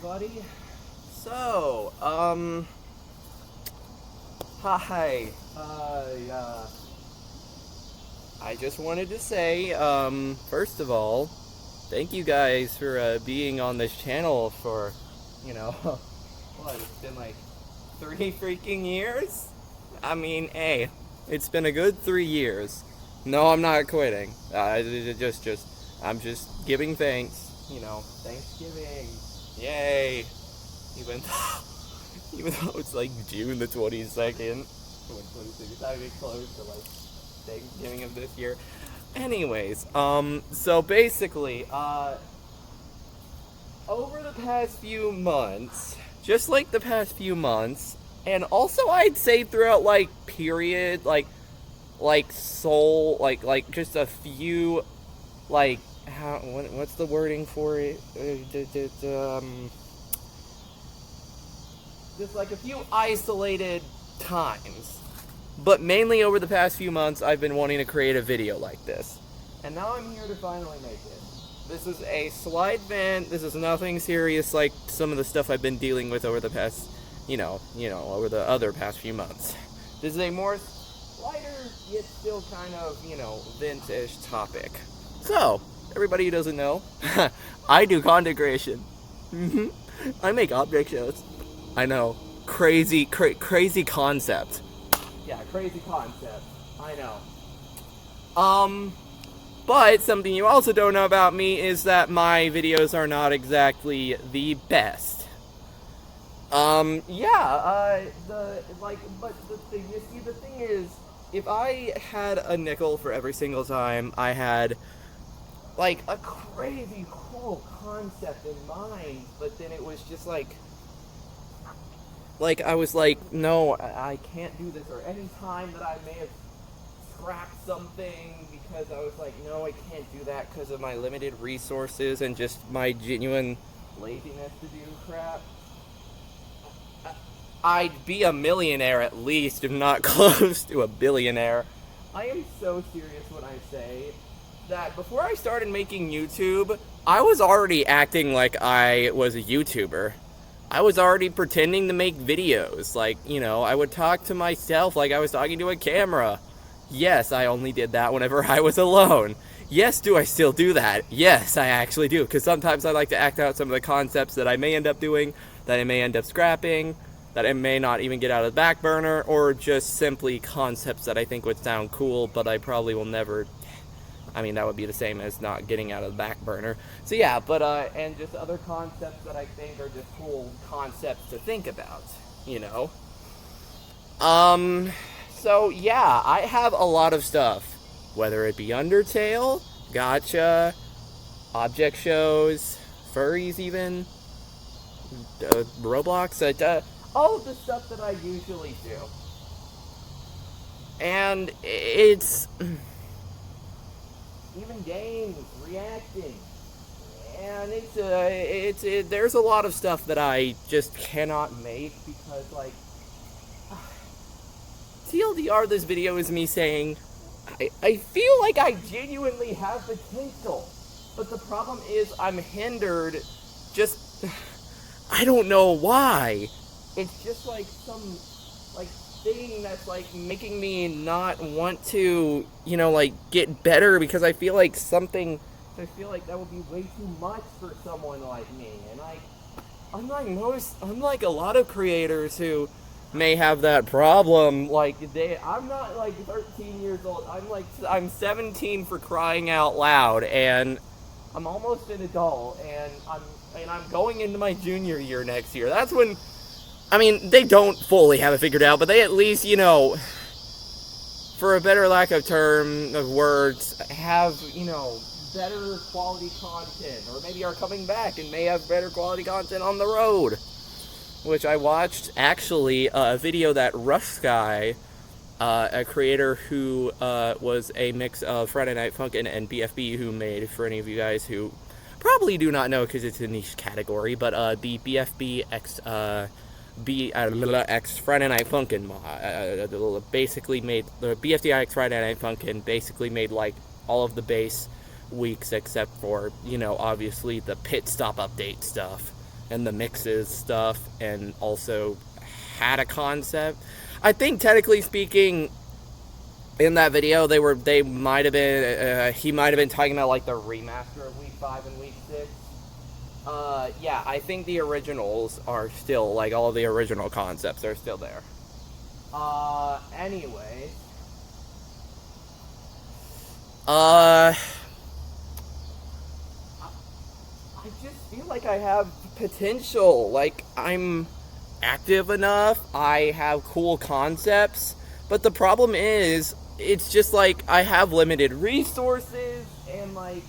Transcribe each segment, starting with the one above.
everybody. So, hi. I just wanted to say, first of all, thank you guys for being on this channel for, what, it's been like 3 freaking years? I mean, hey, it's been a good 3 years. No, I'm not quitting. I'm just giving thanks. Thanksgiving. Yay. Even though it's like June the 22nd. 26th, I get close to like Thanksgiving of this year. Anyways, so basically, over the past few months, just like the past few months, and also I'd say throughout like period, like just a few, like, what's the wording for it? Just like a few isolated times. But mainly over the past few months, I've been wanting to create a video like this. And now I'm here to finally make it. This is a slight vent. This is nothing serious like some of the stuff I've been dealing with over the past, over the other past few months. This is a more lighter, yet still kind of, vent-ish topic. So, everybody who doesn't know, I do content creation. I make object shows. I know, crazy concept. Yeah, crazy concept. I know. But something you also don't know about me is that my videos are not exactly the best. But the thing is, if I had a nickel for every single time I had, like, a crazy cool concept in mind, but then it was just like I was like, no, I can't do this, or any time that I may have scrapped something because I was like, no, I can't do that because of my limited resources and just my genuine laziness to do crap. I'd be a millionaire at least, if not close to a billionaire. I am so serious when I say that before I started making YouTube, I was already acting like I was a YouTuber. I was already pretending to make videos. Like, I would talk to myself like I was talking to a camera. Yes, I only did that whenever I was alone. Yes, do I still do that? Yes, I actually do. Because sometimes I like to act out some of the concepts that I may end up doing, that I may end up scrapping, that I may not even get out of the back burner, or just simply concepts that I think would sound cool, but I probably will never. I mean, that would be the same as not getting out of the back burner. So yeah, and just other concepts that I think are just cool concepts to think about, So yeah, I have a lot of stuff. Whether it be Undertale, Gacha, object shows, furries even, Roblox, all of the stuff that I usually do. And it's even games, reacting, and there's a lot of stuff that I just cannot make because, like, TLDR, this video is me saying, I feel like I genuinely have potential, but the problem is I'm hindered, I don't know why. It's just like some, like, thing that's like making me not want to, get better, because I feel like that would be way too much for someone like me. And unlike a lot of creators who may have that problem, I'm not like 13 years old. I'm 17 for crying out loud, and I'm almost an adult, and I'm going into my junior year next year. That's when, I mean, they don't fully have it figured out, but they at least, for a better lack of term of words, have, better quality content, or maybe are coming back and may have better quality content on the road. Which I watched, actually, a video that Rush Sky, a creator who was a mix of Friday Night Funkin' and BFB, who made, for any of you guys who probably do not know because it's a niche category, but the BFB X Friday Night Funkin' basically made the BFDIX Friday Night Funkin' basically made like all of the base weeks except for, obviously the pit stop update stuff. and the mixes stuff, and also had a concept. I think technically speaking, in that video, he might have been talking about like the remaster of Week 5 and Week 6. Yeah, I think the originals are still, like, all of the original concepts are still there. Anyway. I just feel like I have potential. Like, I'm active enough, I have cool concepts, but the problem is, it's just like I have limited resources, and like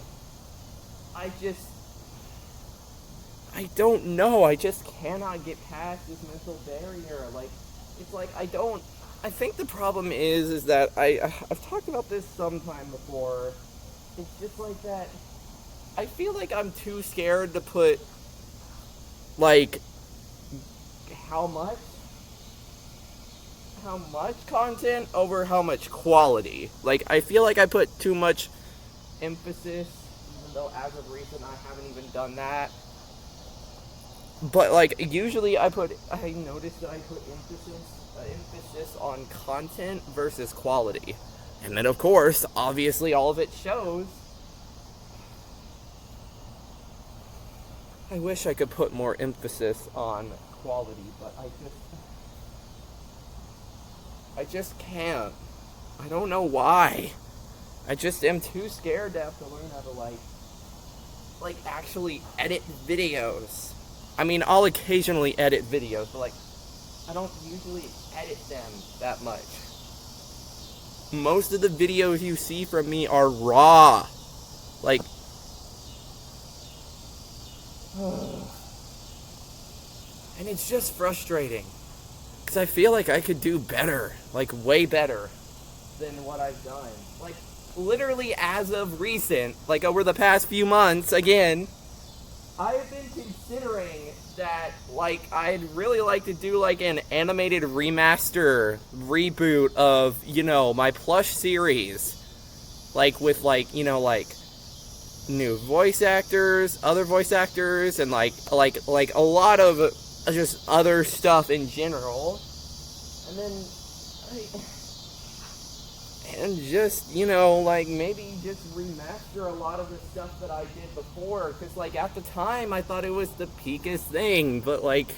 I don't know, I just cannot get past this mental barrier. Like, it's like I think the problem is that I've talked about this sometime before. It's just like that I feel like I'm too scared to put, like, how much content over how much quality. Like, I feel like I put too much emphasis, even though as of recent I haven't even done that. But, like, usually I noticed that I put emphasis on content versus quality. And then, of course, obviously all of it shows. I wish I could put more emphasis on quality, but I just can't. I don't know why. I just am too scared to have to learn how to, like, actually edit videos. I mean, I'll occasionally edit videos, but, like, I don't usually edit them that much. Most of the videos you see from me are raw. Like, and it's just frustrating. Because I feel like I could do better. Like, way better than what I've done. Like, literally as of recent, like over the past few months, again, I have been considering that, like, I'd really like to do, like, an animated remaster reboot of, you know, my plush series. Like, with, like, you know, like, new voice actors, other voice actors, and, like a lot of just other stuff in general. And then, and just, you know, like, maybe just remaster a lot of the stuff that I did before, because, like, at the time, I thought it was the peakest thing, but, like,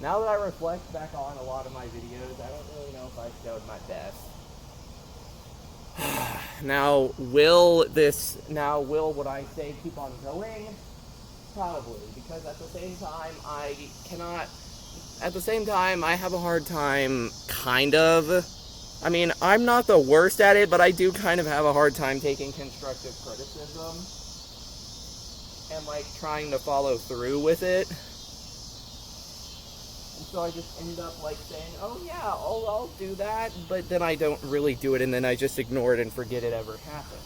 now that I reflect back on a lot of my videos, I don't really know if I showed my best. Now, will what I say keep on going? Probably, because at the same time, I have a hard time, kind of. I mean, I'm not the worst at it, but I do kind of have a hard time taking constructive criticism and, like, trying to follow through with it. And so I just end up, like, saying, oh yeah, I'll do that, but then I don't really do it, and then I just ignore it and forget it ever happened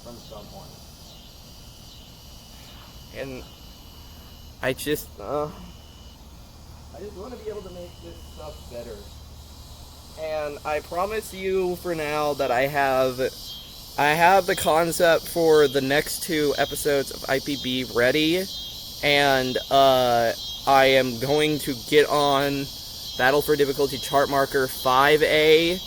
from someone. And I just want to be able to make this stuff better. And I promise you for now that I have the concept for the next 2 episodes of IPB ready, and I am going to get on Battle for Difficulty Chart Marker 5A,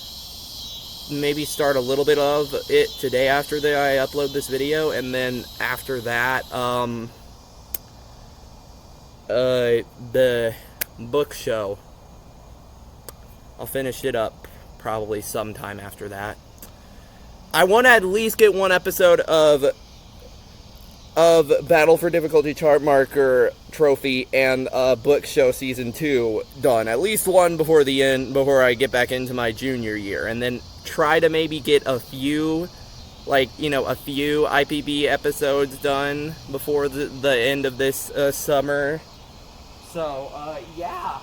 maybe start a little bit of it today after I upload this video, and then after that, the book show. I'll finish it up probably sometime after that. I want to at least get 1 episode of Battle for Difficulty Chart Marker Trophy and Book Show Season 2 done. At least 1 before the end, before I get back into my junior year. And then try to maybe get a few, like, you know, a few IPB episodes done before the end of this summer. So, yeah.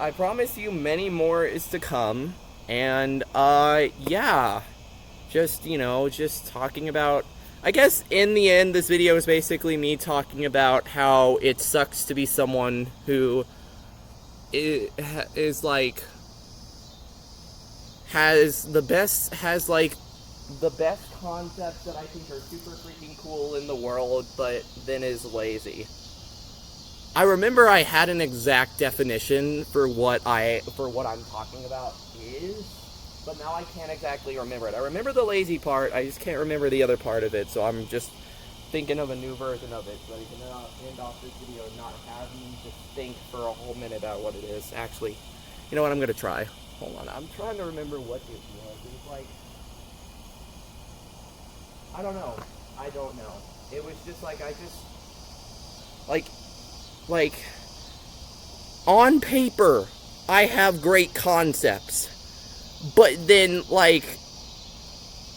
I promise you many more is to come. And, yeah. Just, you know, just talking about... I guess in the end, this video is basically me talking about how it sucks to be someone who is like, has the best concepts that I think are super freaking cool in the world, but then is lazy. I remember I had an exact definition for what I'm talking about is, but now I can't exactly remember it. I remember the lazy part, I just can't remember the other part of it, so I'm just thinking of a new version of it, so I can end off this video and not have me just think for a whole minute about what it is. Actually, you know what, I'm gonna try. Hold on, I'm trying to remember what it was. It was like, I don't know. It was just like, like, on paper, I have great concepts, but then, like,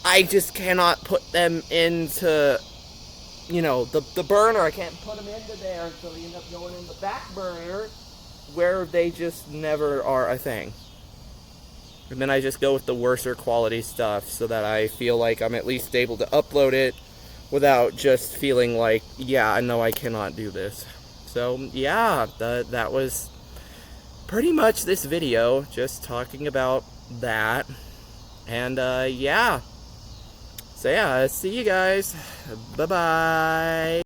I just cannot put them into, you know, the burner. I can't put them into there, so they end up going in the back burner, where they just never are a thing. And then I just go with the worser quality stuff, so that I feel like I'm at least able to upload it without just feeling like, yeah, I know I cannot do this. So, yeah, that was pretty much this video, just talking about that. And, yeah. So, yeah, see you guys. Bye-bye.